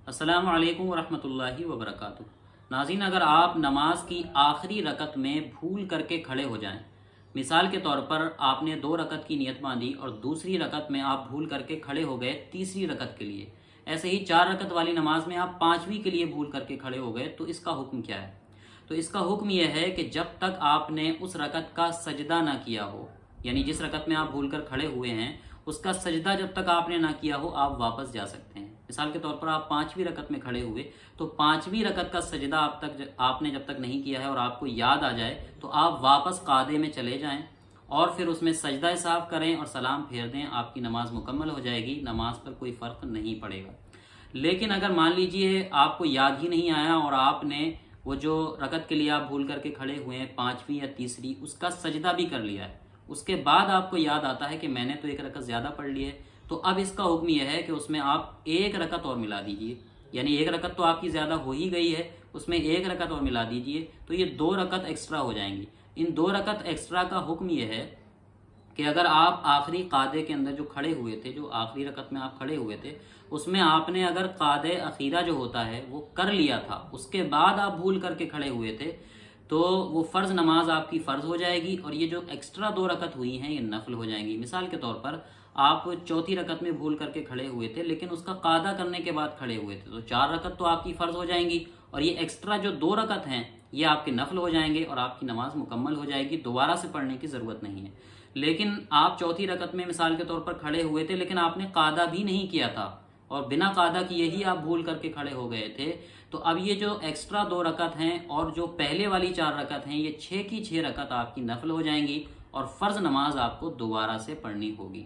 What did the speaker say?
अस्सलामु अलैकुम वरहमतुल्लाहि वबरकातुहू। नाज़रीन, अगर आप नमाज की आखिरी रकत में भूल करके खड़े हो जाएं, मिसाल के तौर पर आपने 2 रकत की नियत बांधी और दूसरी रकत में आप भूल करके खड़े हो गए तीसरी रकत के लिए, ऐसे ही 4 रकत वाली नमाज में आप 5वीं के लिए भूल करके खड़े हो गए, तो इसका हुक्म क्या है? तो इसका हुक्म यह है कि जब तक आपने उस रकत का सजदा ना किया हो, यानी जिस रकत में आप भूल कर खड़े हुए हैं उसका सजदा जब तक आपने ना किया हो, आप वापस जा सकते हैं। मिसाल के तौर पर आप 5वीं रकत में खड़े हुए, तो 5वीं रकत का सजदा आपने जब तक नहीं किया है और आपको याद आ जाए तो आप वापस कादे में चले जाएं और फिर उसमें सजदा साफ करें और सलाम फेर दें। आपकी नमाज मुकम्मल हो जाएगी, नमाज पर कोई फर्क नहीं पड़ेगा। लेकिन अगर मान लीजिए आपको याद ही नहीं आया और आपने वो जो रकत के लिए आप भूल करके खड़े हुए हैं 5वीं या तीसरी, उसका सजदा भी कर लिया है, उसके बाद आपको याद आता है कि मैंने तो 1 रकत ज्यादा पढ़ ली है, तो अब इसका हुक्म यह है कि उसमें आप 1 रकत और मिला दीजिए। यानी 1 रकत तो आपकी ज्यादा हो ही गई है, उसमें 1 रकत और मिला दीजिए, तो ये 2 रकत एक्स्ट्रा हो जाएंगी। इन 2 रकत एक्स्ट्रा का हुक्म यह है कि अगर आप आखिरी कादे के अंदर जो खड़े हुए थे, जो आखिरी रकत में आप खड़े हुए थे, उसमें आपने अगर कादे अखीरा जो होता है वो कर लिया था, उसके बाद आप भूल करके खड़े हुए थे, तो वो फर्ज नमाज आपकी फर्ज हो जाएगी और ये जो एक्स्ट्रा 2 रकत हुई हैं ये नफल हो जाएंगी। मिसाल के तौर पर आप 4थी रकत में भूल करके खड़े हुए थे, लेकिन उसका कादा करने के बाद खड़े हुए थे, तो 4 रकत तो आपकी फर्ज हो जाएंगी और ये एक्स्ट्रा जो 2 रकत हैं ये आपके नफल हो जाएंगे और आपकी नमाज मुकम्मल हो जाएगी, दोबारा से पढ़ने की जरूरत नहीं है। लेकिन आप 4थी रकत में मिसाल के तौर पर खड़े हुए थे, लेकिन आपने कादा भी नहीं किया था और बिना कादा किए ही आप भूल करके खड़े हो गए थे, तो अब ये जो एक्स्ट्रा 2 रकत हैं और जो पहले वाली 4 रकत हैं, ये 6 की 6 रकत आपकी नफल हो जाएंगी और फर्ज नमाज आपको दोबारा से पढ़नी होगी।